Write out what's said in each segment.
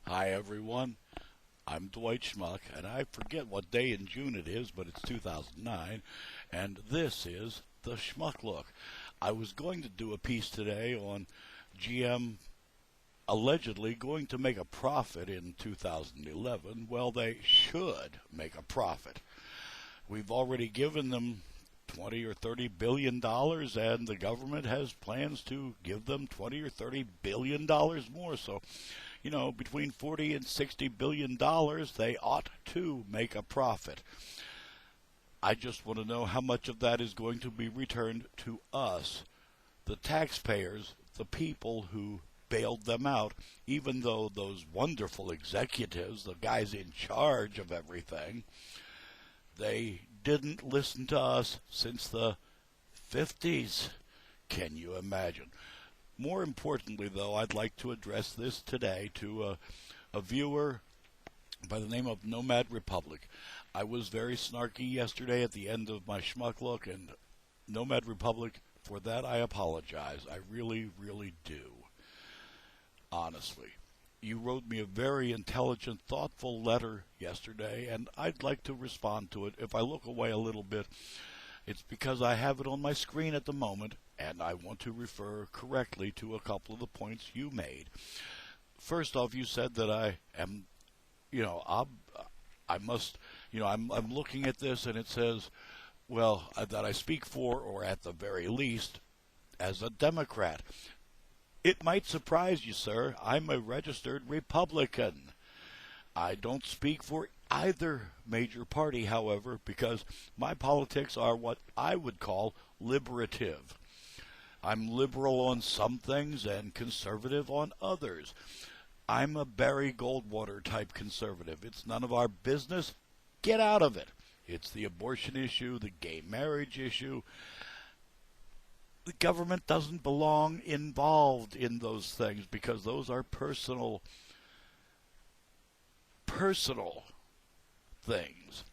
Hi everyone, I'm Dwight Schmuck, and I forget what day in June it is, but it's 2009, and this is the Schmuck Look. I was going to do a piece today on GM allegedly going to make a profit in 2011. Well, they should make a profit. We've already given them 20 or 30 billion dollars, and the government has plans to give them 20 or 30 billion dollars more. So, between 40 and 60 billion dollars, they ought to make a profit. I just want to know how much of that is going to be returned to us, the taxpayers, the people who bailed them out, even though those wonderful executives, the guys in charge of everything, they didn't listen to us since the 50s. Can you imagine? More importantly, though, I'd like to address this today to a viewer by the name of NomadRepublic. I was very snarky yesterday at the end of my Schmuck Look, and NomadRepublic, for that I apologize. I really, really do. Honestly. You wrote me a very intelligent, thoughtful letter yesterday, and I'd like to respond to it. If I look away a little bit, it's because I have it on my screen at the moment, and I want to refer correctly to a couple of the points you made. First off, you said that I am, I'm looking at this, and it says, that I speak for, or at the very least, as a Democrat. It might surprise you, sir. I'm a registered Republican. I don't speak for either major party, however, because my politics are what I would call liberative. I'm liberal on some things and conservative on others. I'm a Barry Goldwater type conservative. It's none of our business. Get out of it. It's the abortion issue, the gay marriage issue. The government doesn't belong involved in those things because those are personal things.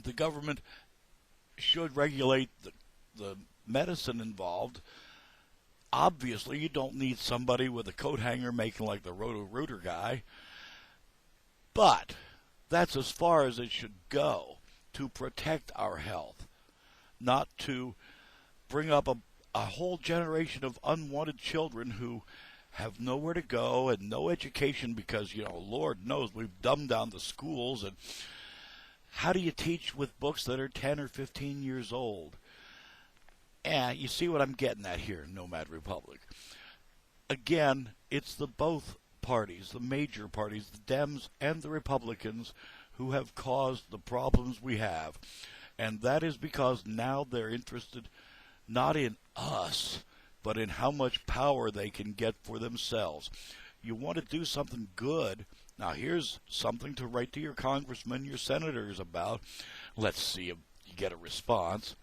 The government should regulate the medicine involved. Obviously, you don't need somebody with a coat hanger making like the Roto-Rooter guy. But that's as far as it should go, to protect our health, not to bring up a whole generation of unwanted children who have nowhere to go and no education because, Lord knows we've dumbed down the schools. And how do you teach with books that are 10 or 15 years old? And you see what I'm getting at here, NomadRepublic. Again, it's the both parties, the major parties, the Dems and the Republicans, who have caused the problems we have. And that is because now they're interested not in us, but in how much power they can get for themselves. You want to do something good. Now, here's something to write to your congressmen, your senators about. Let's see if you get a response.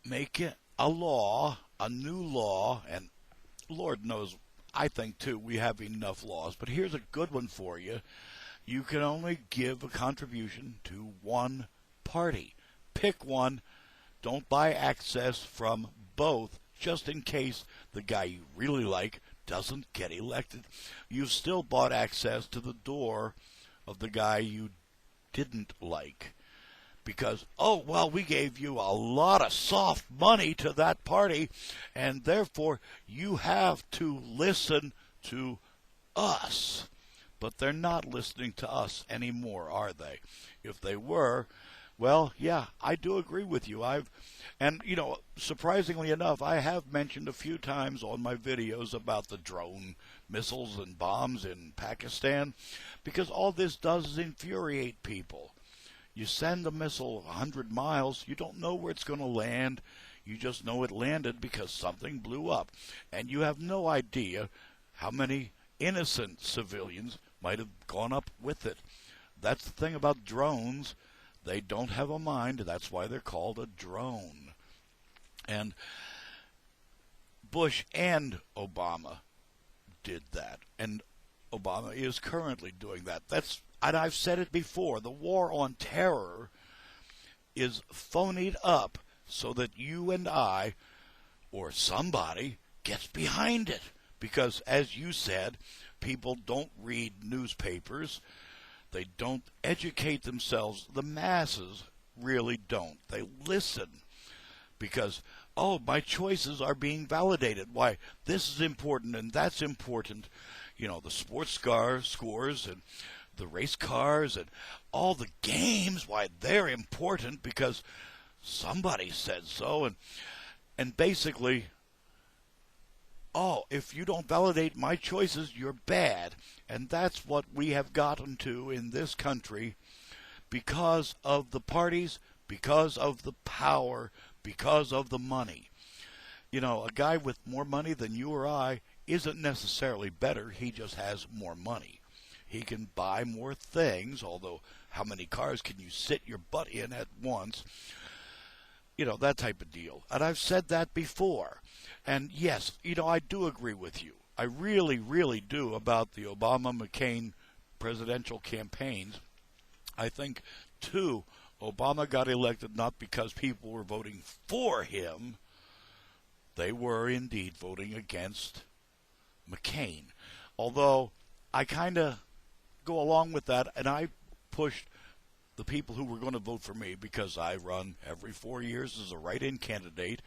Make it a law, a new law, and Lord knows, I think, too, we have enough laws. But here's a good one for you. You can only give a contribution to one party. Pick one. Don't buy access from both, just in case the guy you really like doesn't get elected. You've still bought access to the door of the guy you didn't like. Because, we gave you a lot of soft money to that party, and therefore you have to listen to us. But they're not listening to us anymore, are they? If they were, I do agree with you. Surprisingly enough, I have mentioned a few times on my videos about the drone missiles and bombs in Pakistan, because all this does is infuriate people. You send a missile 100 miles, you don't know where it's going to land. You just know it landed because something blew up. And you have no idea how many innocent civilians might have gone up with it. That's the thing about drones. They don't have a mind. That's why they're called a drone. And Bush and Obama did that. And Obama is currently doing that. And I've said it before, the war on terror is phonied up so that you and I, or somebody, gets behind it. Because, as you said, people don't read newspapers. They don't educate themselves. The masses really don't. They listen because, oh, my choices are being validated. Why, this is important and that's important. You know, the sports scores and the race cars and all the games, why, they're important because somebody said so. And basically, oh, if you don't validate my choices, you're bad. And that's what we have gotten to in this country because of the parties, because of the power, because of the money. You know, a guy with more money than you or I isn't necessarily better. He just has more money. He can buy more things, although how many cars can you sit your butt in at once? You know, that type of deal. And I've said that before. And yes, you know, I do agree with you. I really, really do about the Obama-McCain presidential campaigns. I think, too, Obama got elected not because people were voting for him. They were indeed voting against McCain. Although I kind of go along with that, and I pushed the people who were going to vote for me because I run every 4 years as a write-in candidate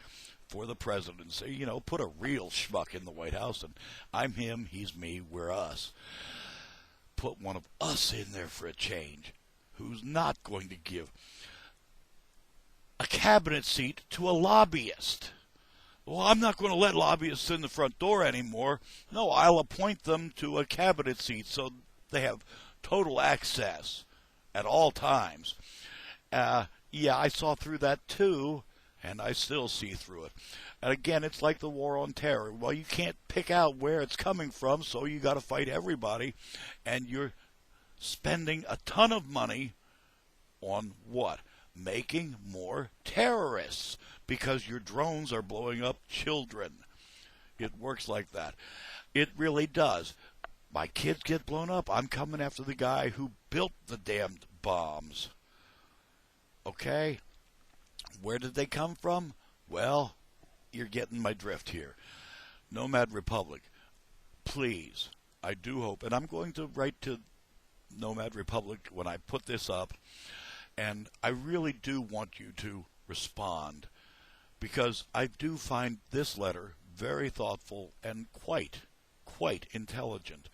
for the presidency. You know, put a real schmuck in the White House, and I'm him, he's me, we're us. Put one of us in there for a change who's not going to give a cabinet seat to a lobbyist. Well, I'm not going to let lobbyists in the front door anymore. No, I'll appoint them to a cabinet seat so they have total access at all times. Yeah, I saw through that too, and I still see through it. And again, it's like the war on terror. Well, you can't pick out where it's coming from, so you got to fight everybody, and you're spending a ton of money on what? Making more terrorists because your drones are blowing up children. It works like that. It really does. My kids get blown up. I'm coming after the guy who built the damned bombs. Okay? Where did they come from? Well, you're getting my drift here. NomadRepublic, please, I do hope, and I'm going to write to NomadRepublic when I put this up, and I really do want you to respond because I do find this letter very thoughtful and quite intelligent.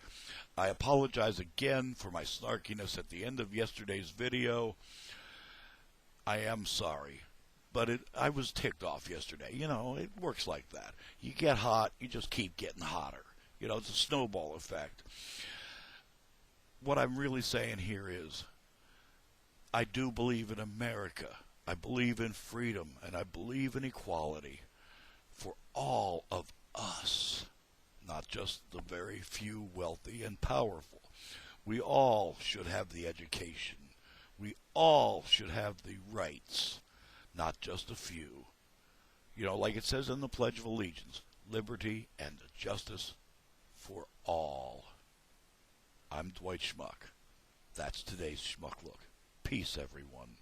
I apologize again for my snarkiness at the end of yesterday's video. I am sorry, but I was ticked off yesterday. You know, it works like that. You get hot, you just keep getting hotter. You know, it's a snowball effect. What I'm really saying here is, I do believe in America. I believe in freedom, and I believe in equality for all of us, not just the very few wealthy and powerful. We all should have the education. We all should have the rights, not just a few. You know, like it says in the Pledge of Allegiance, liberty and justice for all. I'm Dwight Schmuck. That's today's Schmuck Look. Peace, everyone.